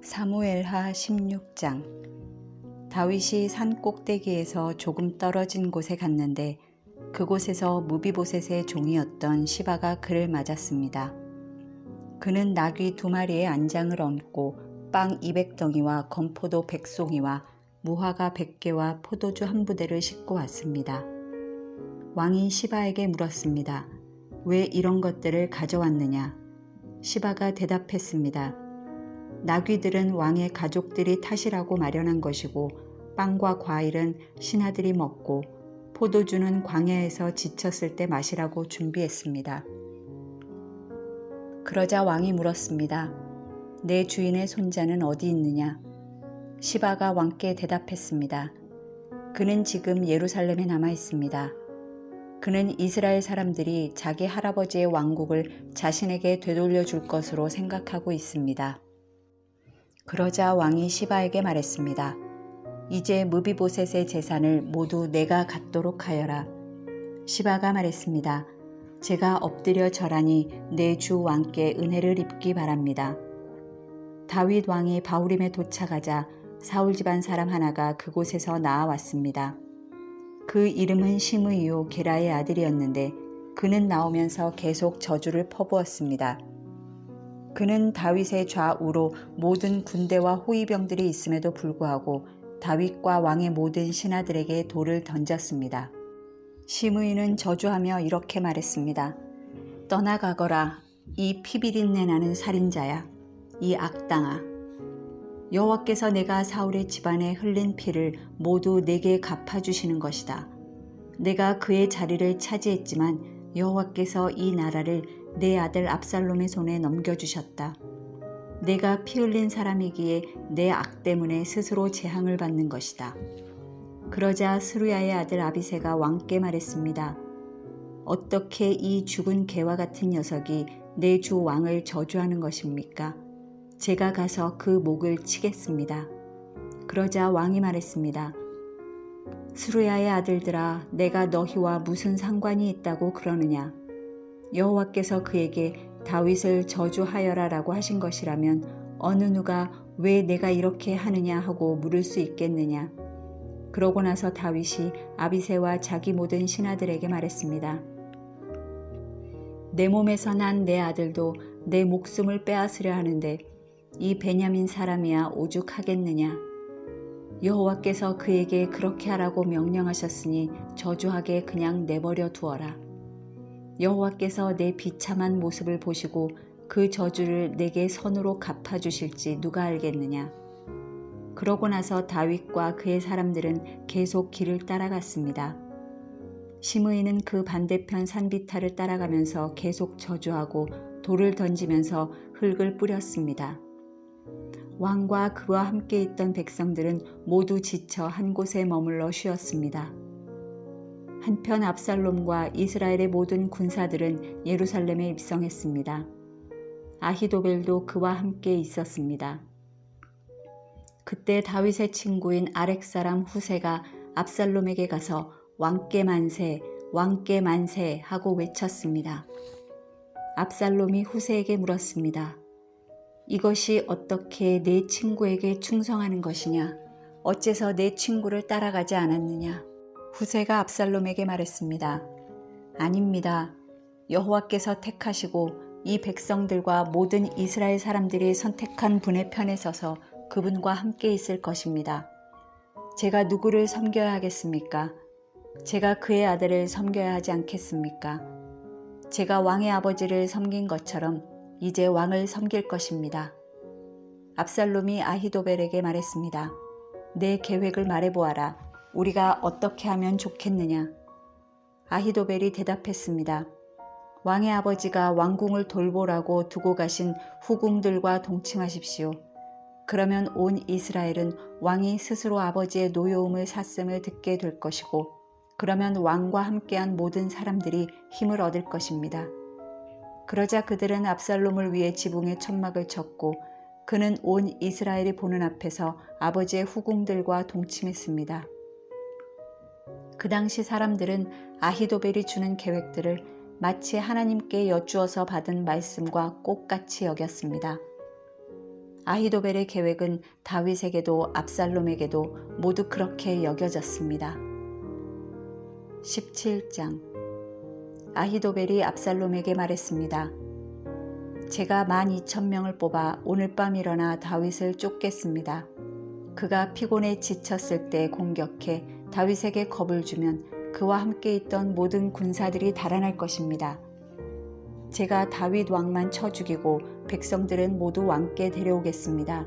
사무엘하 16장. 다윗이 산 꼭대기에서 조금 떨어진 곳에 갔는데 그곳에서 무비보셋의 종이었던 시바가 그를 맞았습니다. 그는 나귀 2마리의 안장을 얹고 빵 200덩이와 건포도 100송이와 무화과 100개와 포도주 1부대를 싣고 왔습니다. 왕이 시바에게 물었습니다. 왜 이런 것들을 가져왔느냐? 시바가 대답했습니다. 나귀들은 왕의 가족들이 타시라고 마련한 것이고 빵과 과일은 신하들이 먹고 포도주는 광야에서 지쳤을 때 마시라고 준비했습니다. 그러자 왕이 물었습니다. 내 주인의 손자는 어디 있느냐? 시바가 왕께 대답했습니다. 그는 지금 예루살렘에 남아 있습니다. 그는 이스라엘 사람들이 자기 할아버지의 왕국을 자신에게 되돌려 줄 것으로 생각하고 있습니다. 그러자 왕이 시바에게 말했습니다. 이제 무비보셋의 재산을 모두 내가 갖도록 하여라. 시바가 말했습니다. 제가 엎드려 절하니 내 주 왕께 은혜를 입기 바랍니다. 다윗 왕이 바후림에 도착하자 사울 집안 사람 하나가 그곳에서 나아왔습니다. 그 이름은 시므이요 게라의 아들이었는데 그는 나오면서 계속 저주를 퍼부었습니다. 그는 다윗의 좌우로 모든 군대와 호위병들이 있음에도 불구하고 다윗과 왕의 모든 신하들에게 돌을 던졌습니다. 시므이는 저주하며 이렇게 말했습니다. 떠나가거라. 이 피비린내 나는 살인자야. 이 악당아. 여호와께서 내가 사울의 집안에 흘린 피를 모두 내게 갚아주시는 것이다. 내가 그의 자리를 차지했지만 여호와께서 이 나라를 내 아들 압살롬의 손에 넘겨주셨다. 내가 피 흘린 사람이기에 내 악 때문에 스스로 재앙을 받는 것이다. 그러자 스루야의 아들 아비새가 왕께 말했습니다. 어떻게 이 죽은 개와 같은 녀석이 내 주 왕을 저주하는 것입니까? 제가 가서 그 목을 치겠습니다. 그러자 왕이 말했습니다. 스루야의 아들들아, 내가 너희와 무슨 상관이 있다고 그러느냐? 여호와께서 그에게 다윗을 저주하여라 라고 하신 것이라면 어느 누가 왜 내가 이렇게 하느냐 하고 물을 수 있겠느냐. 그러고 나서 다윗이 아비새와 자기 모든 신하들에게 말했습니다. 내 몸에서 난 내 아들도 내 목숨을 빼앗으려 하는데 이 베냐민 사람이야 오죽하겠느냐. 여호와께서 그에게 그렇게 하라고 명령하셨으니 저주하게 그냥 내버려 두어라. 여호와께서 내 비참한 모습을 보시고 그 저주를 내게 선으로 갚아주실지 누가 알겠느냐. 그러고 나서 다윗과 그의 사람들은 계속 길을 따라갔습니다. 시므이는 그 반대편 산비탈을 따라가면서 계속 저주하고 돌을 던지면서 흙을 뿌렸습니다. 왕과 그와 함께 있던 백성들은 모두 지쳐 한 곳에 머물러 쉬었습니다. 한편 압살롬과 이스라엘의 모든 군사들은 예루살렘에 입성했습니다. 아히도벨도 그와 함께 있었습니다. 그때 다윗의 친구인 아렉 사람 후세가 압살롬에게 가서 왕께 만세, 왕께 만세 하고 외쳤습니다. 압살롬이 후세에게 물었습니다. 이것이 어떻게 내 친구에게 충성하는 것이냐? 어째서 내 친구를 따라가지 않았느냐? 후세가 압살롬에게 말했습니다. 아닙니다. 여호와께서 택하시고 이 백성들과 모든 이스라엘 사람들이 선택한 분의 편에 서서 그분과 함께 있을 것입니다. 제가 누구를 섬겨야 하겠습니까? 제가 그의 아들을 섬겨야 하지 않겠습니까? 제가 왕의 아버지를 섬긴 것처럼 이제 왕을 섬길 것입니다. 압살롬이 아히도벨에게 말했습니다. 내 계획을 말해보아라. 우리가 어떻게 하면 좋겠느냐? 아히도벨이 대답했습니다. 왕의 아버지가 왕궁을 돌보라고 두고 가신 후궁들과 동침하십시오. 그러면 온 이스라엘은 왕이 스스로 아버지의 노여움을 샀음을 듣게 될 것이고 그러면 왕과 함께한 모든 사람들이 힘을 얻을 것입니다. 그러자 그들은 압살롬을 위해 지붕에 천막을 쳤고 그는 온 이스라엘이 보는 앞에서 아버지의 후궁들과 동침했습니다. 그 당시 사람들은 아히도벨이 주는 계획들을 마치 하나님께 여쭈어서 받은 말씀과 꽃같이 여겼습니다. 아히도벨의 계획은 다윗에게도 압살롬에게도 모두 그렇게 여겨졌습니다. 17장. 아히도벨이 압살롬에게 말했습니다. 제가 12,000명을 뽑아 오늘 밤 일어나 다윗을 쫓겠습니다. 그가 피곤에 지쳤을 때 공격해 다윗에게 겁을 주면 그와 함께 있던 모든 군사들이 달아날 것입니다. 제가 다윗 왕만 쳐 죽이고 백성들은 모두 왕께 데려오겠습니다.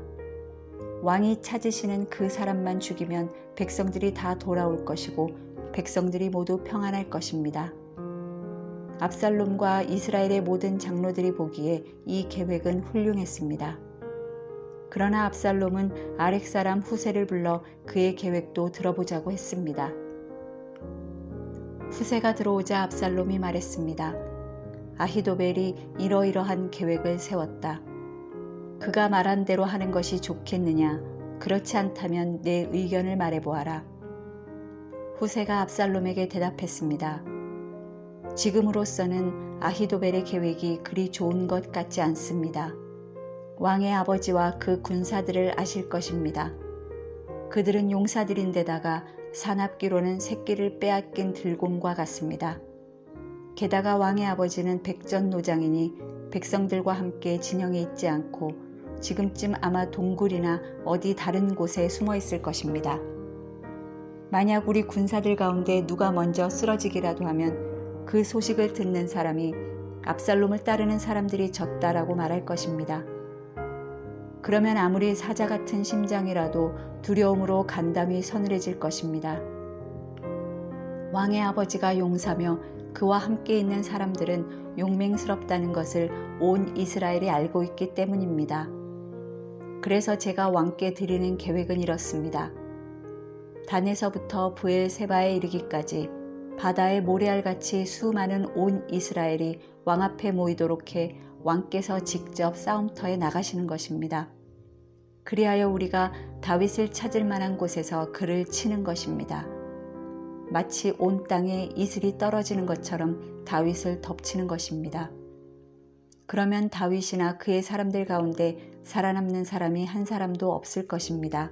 왕이 찾으시는 그 사람만 죽이면 백성들이 다 돌아올 것이고 백성들이 모두 평안할 것입니다. 압살롬과 이스라엘의 모든 장로들이 보기에 이 계획은 훌륭했습니다. 그러나 압살롬은 아렉 사람 후세를 불러 그의 계획도 들어보자고 했습니다. 후세가 들어오자 압살롬이 말했습니다. 아히도벨이 이러이러한 계획을 세웠다. 그가 말한 대로 하는 것이 좋겠느냐? 그렇지 않다면 내 의견을 말해보아라. 후세가 압살롬에게 대답했습니다. 지금으로서는 아히도벨의 계획이 그리 좋은 것 같지 않습니다. 왕의 아버지와 그 군사들을 아실 것입니다. 그들은 용사들인데다가 사납기로는 새끼를 빼앗긴 들곰과 같습니다. 게다가 왕의 아버지는 백전노장이니 백성들과 함께 진영에 있지 않고 지금쯤 아마 동굴이나 어디 다른 곳에 숨어 있을 것입니다. 만약 우리 군사들 가운데 누가 먼저 쓰러지기라도 하면 그 소식을 듣는 사람이 압살롬을 따르는 사람들이 졌다라고 말할 것입니다. 그러면 아무리 사자 같은 심장이라도 두려움으로 간담이 서늘해질 것입니다. 왕의 아버지가 용사며 그와 함께 있는 사람들은 용맹스럽다는 것을 온 이스라엘이 알고 있기 때문입니다. 그래서 제가 왕께 드리는 계획은 이렇습니다. 단에서부터 브엘세바에 이르기까지 바다의 모래알같이 수많은 온 이스라엘이 왕 앞에 모이도록 해 왕께서 직접 싸움터에 나가시는 것입니다. 그리하여 우리가 다윗을 찾을 만한 곳에서 그를 치는 것입니다. 마치 온 땅에 이슬이 떨어지는 것처럼 다윗을 덮치는 것입니다. 그러면 다윗이나 그의 사람들 가운데 살아남는 사람이 한 사람도 없을 것입니다.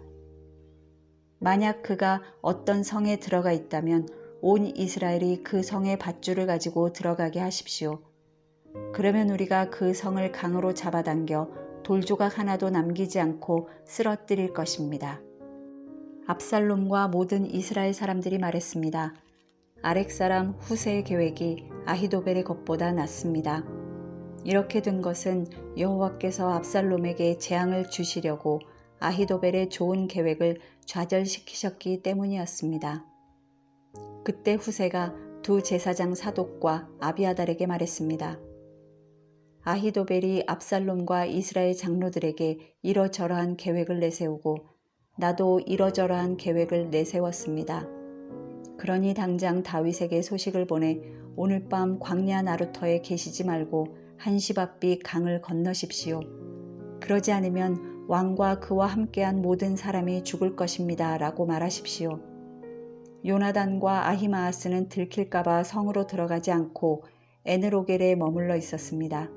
만약 그가 어떤 성에 들어가 있다면 온 이스라엘이 그 성의 밧줄을 가지고 들어가게 하십시오. 그러면 우리가 그 성을 강으로 잡아당겨 돌조각 하나도 남기지 않고 쓰러뜨릴 것입니다. 압살롬과 모든 이스라엘 사람들이 말했습니다. 아렉 사람 후세의 계획이 아히도벨의 것보다 낫습니다. 이렇게 된 것은 여호와께서 압살롬에게 재앙을 주시려고 아히도벨의 좋은 계획을 좌절시키셨기 때문이었습니다. 그때 후세가 두 제사장 사독과 아비아달에게 말했습니다. 아히도벨이 압살롬과 이스라엘 장로들에게 이러저러한 계획을 내세우고 나도 이러저러한 계획을 내세웠습니다. 그러니 당장 다윗에게 소식을 보내 오늘 밤 광야 나루터에 계시지 말고 한시바삐 강을 건너십시오. 그러지 않으면 왕과 그와 함께한 모든 사람이 죽을 것입니다. 라고 말하십시오. 요나단과 아히마아스는 들킬까봐 성으로 들어가지 않고 에느로겔에 머물러 있었습니다.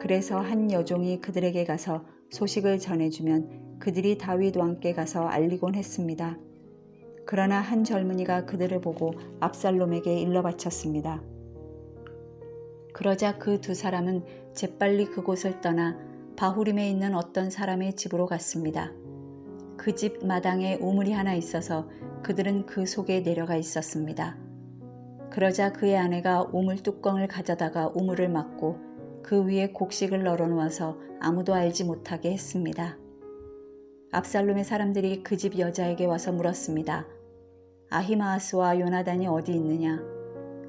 그래서 한 여종이 그들에게 가서 소식을 전해주면 그들이 다윗 왕께 가서 알리곤 했습니다. 그러나 한 젊은이가 그들을 보고 압살롬에게 일러 바쳤습니다. 그러자 그 두 사람은 재빨리 그곳을 떠나 바후림에 있는 어떤 사람의 집으로 갔습니다. 그 집 마당에 우물이 하나 있어서 그들은 그 속에 내려가 있었습니다. 그러자 그의 아내가 우물 뚜껑을 가져다가 우물을 막고 그 위에 곡식을 널어놓아서 아무도 알지 못하게 했습니다. 압살롬의 사람들이 그 집 여자에게 와서 물었습니다. 아히마아스와 요나단이 어디 있느냐?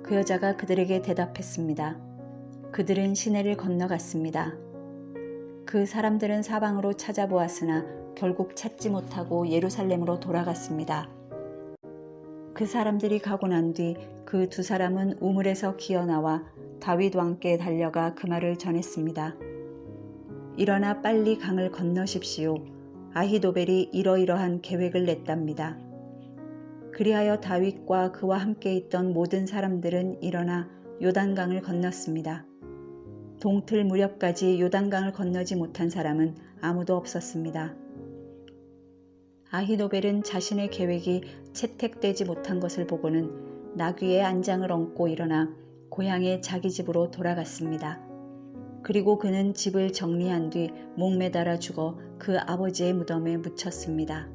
그 여자가 그들에게 대답했습니다. 그들은 시내를 건너갔습니다. 그 사람들은 사방으로 찾아보았으나 결국 찾지 못하고 예루살렘으로 돌아갔습니다. 그 사람들이 가고 난 뒤 그 두 사람은 우물에서 기어나와 다윗 왕께 달려가 그 말을 전했습니다. 일어나 빨리 강을 건너십시오. 아히도벨이 이러이러한 계획을 냈답니다. 그리하여 다윗과 그와 함께 있던 모든 사람들은 일어나 요단강을 건넜습니다. 동틀 무렵까지 요단강을 건너지 못한 사람은 아무도 없었습니다. 아히노벨은 자신의 계획이 채택되지 못한 것을 보고는 나귀의 안장을 얹고 일어나 고향의 자기 집으로 돌아갔습니다. 그리고 그는 집을 정리한 뒤 목매달아 죽어 그 아버지의 무덤에 묻혔습니다.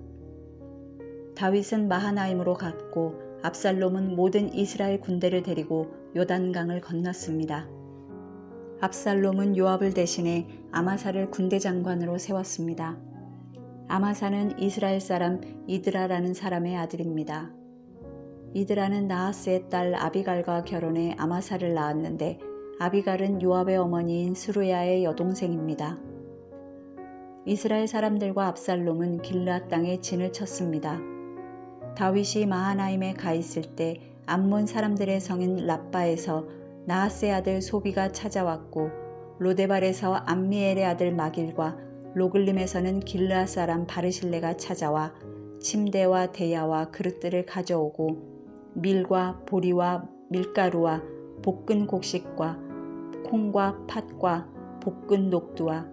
다윗은 마하나임으로 갔고 압살롬은 모든 이스라엘 군대를 데리고 요단강을 건넜습니다. 압살롬은 요압을 대신해 아마사를 군대 장관으로 세웠습니다. 아마사는 이스라엘 사람 이드라라는 사람의 아들입니다. 이드라는 나하스의 딸 아비갈과 결혼해 아마사를 낳았는데 아비갈은 요압의 어머니인 스루야의 여동생입니다. 이스라엘 사람들과 압살롬은 길르앗 땅에 진을 쳤습니다. 다윗이 마하나임에 가 있을 때 암몬 사람들의 성인 랍바에서 나하스의 아들 소비가 찾아왔고 로데발에서 암미엘의 아들 마길과 로글림에서는 길르앗 사람 바르실레가 찾아와 침대와 대야와 그릇들을 가져오고 밀과 보리와 밀가루와 볶은 곡식과 콩과 팥과 볶은 녹두와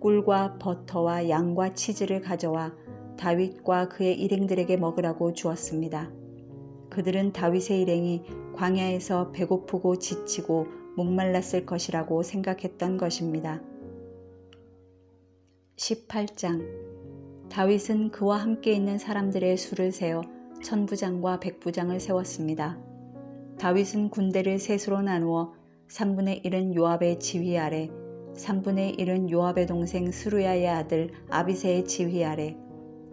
꿀과 버터와 양과 치즈를 가져와 다윗과 그의 일행들에게 먹으라고 주었습니다. 그들은 다윗의 일행이 광야에서 배고프고 지치고 목말랐을 것이라고 생각했던 것입니다. 18장 다윗은 그와 함께 있는 사람들의 수를 세어 천부장과 백부장을 세웠습니다. 다윗은 군대를 셋으로 나누어 3분의 1은 요압의 지휘 아래, 3분의 1은 요압의 동생 스루야의 아들 아비새의 지휘 아래,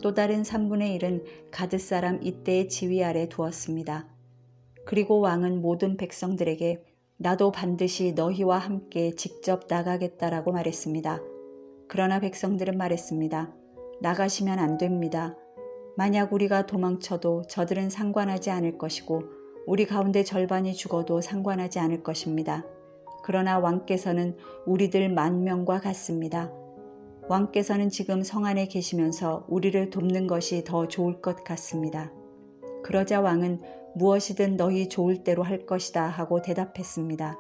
또 다른 3분의 1은 가드 사람 이때의 지휘 아래 두었습니다. 그리고 왕은 모든 백성들에게 나도 반드시 너희와 함께 직접 나가겠다라고 말했습니다. 그러나 백성들은 말했습니다. 나가시면 안 됩니다. 만약 우리가 도망쳐도 저들은 상관하지 않을 것이고 우리 가운데 절반이 죽어도 상관하지 않을 것입니다. 그러나 왕께서는 우리들 10,000명과 같습니다. 왕께서는 지금 성 안에 계시면서 우리를 돕는 것이 더 좋을 것 같습니다. 그러자 왕은 무엇이든 너희 좋을 대로 할 것이다 하고 대답했습니다.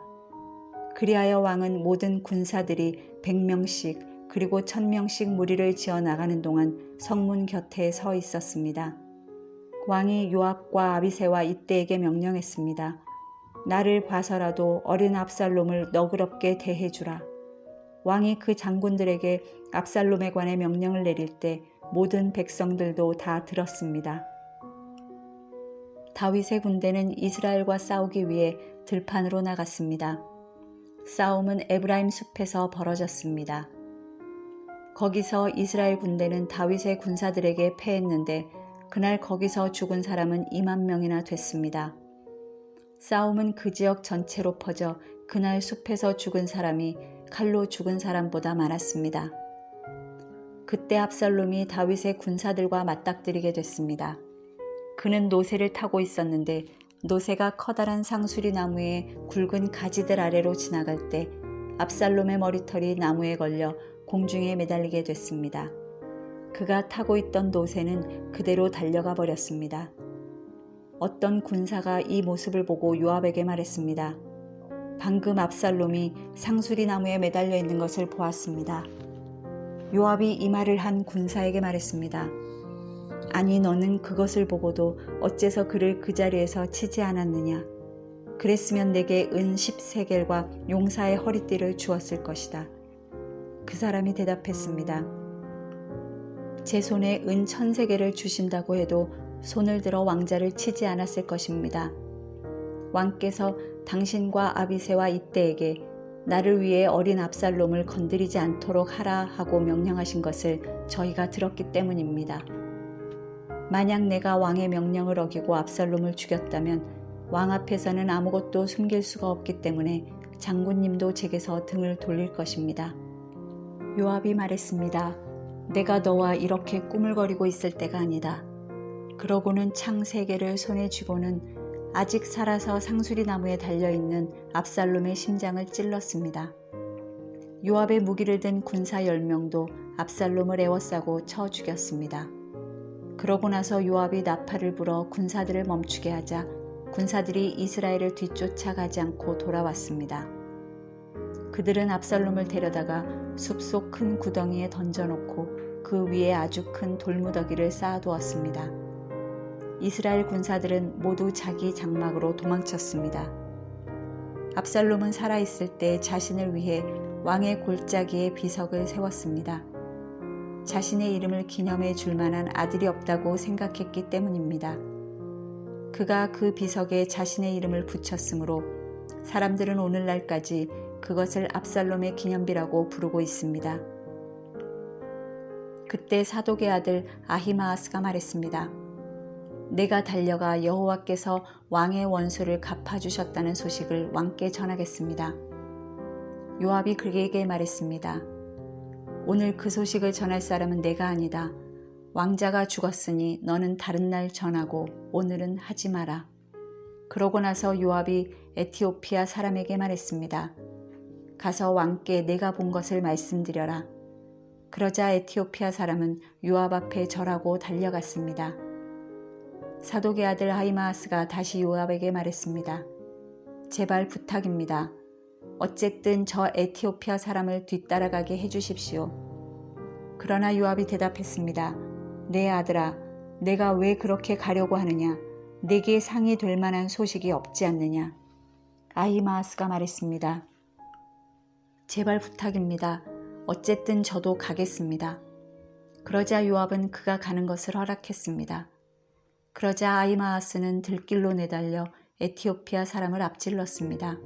그리하여 왕은 모든 군사들이 100명씩 그리고 1000명씩 무리를 지어 나가는 동안 성문 곁에 서 있었습니다. 왕이 요압과 아비새와 이때에게 명령했습니다. 나를 봐서라도 어린 압살롬을 너그럽게 대해주라. 왕이 그 장군들에게 압살롬에 관해 명령을 내릴 때 모든 백성들도 다 들었습니다. 다윗의 군대는 이스라엘과 싸우기 위해 들판으로 나갔습니다. 싸움은 에브라임 숲에서 벌어졌습니다. 거기서 이스라엘 군대는 다윗의 군사들에게 패했는데 그날 거기서 죽은 사람은 20,000명이나 됐습니다. 싸움은 그 지역 전체로 퍼져 그날 숲에서 죽은 사람이 칼로 죽은 사람보다 많았습니다. 그때 압살롬이 다윗의 군사들과 맞닥뜨리게 됐습니다. 그는 노새를 타고 있었는데 노새가 커다란 상수리 나무의 굵은 가지들 아래로 지나갈 때 압살롬의 머리털이 나무에 걸려 공중에 매달리게 됐습니다. 그가 타고 있던 노새는 그대로 달려가 버렸습니다. 어떤 군사가 이 모습을 보고 요압에게 말했습니다. 방금 압살롬이 상수리 나무에 매달려 있는 것을 보았습니다. 요압이 이 말을 한 군사에게 말했습니다. 아니 너는 그것을 보고도 어째서 그를 그 자리에서 치지 않았느냐. 그랬으면 내게 은 10세겔과 용사의 허리띠를 주었을 것이다. 그 사람이 대답했습니다. 제 손에 은 1000세겔을 주신다고 해도 손을 들어 왕자를 치지 않았을 것입니다. 왕께서 당신과 아비새와 이때에게 나를 위해 어린 압살롬을 건드리지 않도록 하라 하고 명령하신 것을 저희가 들었기 때문입니다. 만약 내가 왕의 명령을 어기고 압살롬을 죽였다면 왕 앞에서는 아무것도 숨길 수가 없기 때문에 장군님도 제게서 등을 돌릴 것입니다. 요압이 말했습니다. 내가 너와 이렇게 꾸물거리고 있을 때가 아니다. 그러고는 창 3개를 손에 쥐고는 아직 살아서 상수리 나무에 달려있는 압살롬의 심장을 찔렀습니다. 요압의 무기를 든 군사 10명도 압살롬을 에워싸고 쳐 죽였습니다. 그러고 나서 요압이 나팔을 불어 군사들을 멈추게 하자 군사들이 이스라엘을 뒤쫓아가지 않고 돌아왔습니다. 그들은 압살롬을 데려다가 숲속 큰 구덩이에 던져놓고 그 위에 아주 큰 돌무더기를 쌓아두었습니다. 이스라엘 군사들은 모두 자기 장막으로 도망쳤습니다. 압살롬은 살아있을 때 자신을 위해 왕의 골짜기에 비석을 세웠습니다. 자신의 이름을 기념해 줄 만한 아들이 없다고 생각했기 때문입니다. 그가 그 비석에 자신의 이름을 붙였으므로 사람들은 오늘날까지 그것을 압살롬의 기념비라고 부르고 있습니다. 그때 사독의 아들 아히마아스가 말했습니다. 내가 달려가 여호와께서 왕의 원수를 갚아주셨다는 소식을 왕께 전하겠습니다. 요압이 그에게 말했습니다. 오늘 그 소식을 전할 사람은 내가 아니다. 왕자가 죽었으니 너는 다른 날 전하고 오늘은 하지 마라. 그러고 나서 요압이 에티오피아 사람에게 말했습니다. 가서 왕께 내가 본 것을 말씀드려라. 그러자 에티오피아 사람은 요압 앞에 절하고 달려갔습니다. 사독의 아들 아히마아스가 다시 요압에게 말했습니다. 제발 부탁입니다. 어쨌든 저 에티오피아 사람을 뒤따라가게 해주십시오. 그러나 요압이 대답했습니다. 내 아들아, 내가 왜 그렇게 가려고 하느냐? 내게 상이 될 만한 소식이 없지 않느냐? 아히마아스가 말했습니다. 제발 부탁입니다. 어쨌든 저도 가겠습니다. 그러자 요압은 그가 가는 것을 허락했습니다. 그러자 아히마아스는 들길로 내달려 에티오피아 사람을 앞질렀습니다.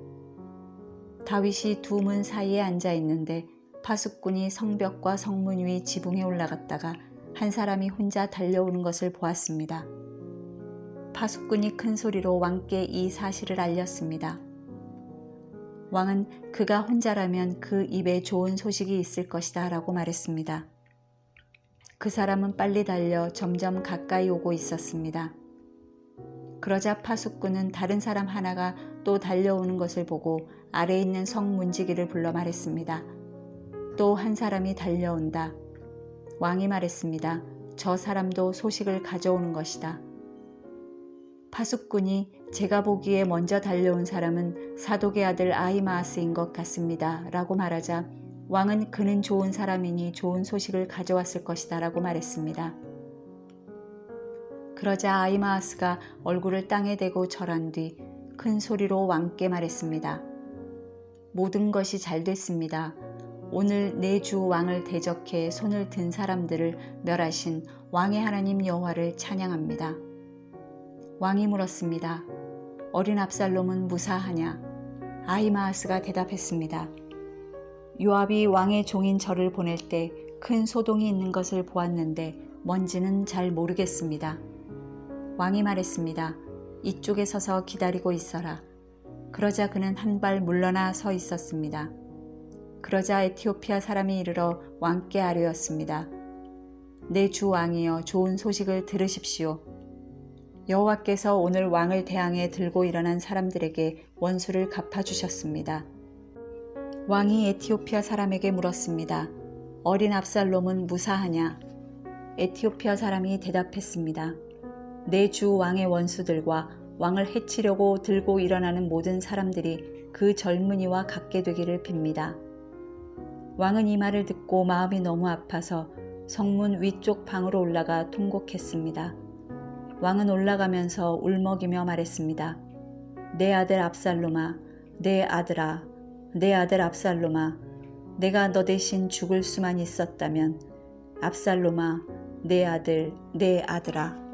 다윗이 두 문 사이에 앉아 있는데 파수꾼이 성벽과 성문 위 지붕에 올라갔다가 한 사람이 혼자 달려오는 것을 보았습니다. 파수꾼이 큰 소리로 왕께 이 사실을 알렸습니다. 왕은 그가 혼자라면 그 입에 좋은 소식이 있을 것이다 라고 말했습니다. 그 사람은 빨리 달려 점점 가까이 오고 있었습니다. 그러자 파수꾼은 다른 사람 하나가 또 달려오는 것을 보고 아래에 있는 성 문지기를 불러 말했습니다. 또 한 사람이 달려온다. 왕이 말했습니다. 저 사람도 소식을 가져오는 것이다. 파수꾼이 제가 보기에 먼저 달려온 사람은 사독의 아들 아히마아스인 것 같습니다. 라고 말하자 왕은 그는 좋은 사람이니 좋은 소식을 가져왔을 것이다. 라고 말했습니다. 그러자 아히마아스가 얼굴을 땅에 대고 절한 뒤 큰 소리로 왕께 말했습니다. 모든 것이 잘 됐습니다. 오늘 내 주 왕을 대적해 손을 든 사람들을 멸하신 왕의 하나님 여호와를 찬양합니다. 왕이 물었습니다. 어린 압살롬은 무사하냐? 아히마아스가 대답했습니다. 요압이 왕의 종인 저를 보낼 때 큰 소동이 있는 것을 보았는데 뭔지는 잘 모르겠습니다. 왕이 말했습니다. 이쪽에 서서 기다리고 있어라. 그러자 그는 한 발 물러나 서 있었습니다. 그러자 에티오피아 사람이 이르러 왕께 아뢰었습니다. 내 주 왕이여 좋은 소식을 들으십시오. 여호와께서 오늘 왕을 대항해 들고 일어난 사람들에게 원수를 갚아주셨습니다. 왕이 에티오피아 사람에게 물었습니다. 어린 압살롬은 무사하냐? 에티오피아 사람이 대답했습니다. 내 주 왕의 원수들과 왕을 해치려고 들고 일어나는 모든 사람들이 그 젊은이와 같게 되기를 빕니다. 왕은 이 말을 듣고 마음이 너무 아파서 성문 위쪽 방으로 올라가 통곡했습니다. 왕은 올라가면서 울먹이며 말했습니다. 내 아들 압살롬아, 내 아들아, 내 아들 압살롬아, 내가 너 대신 죽을 수만 있었다면 압살롬아, 내 아들, 내 아들아.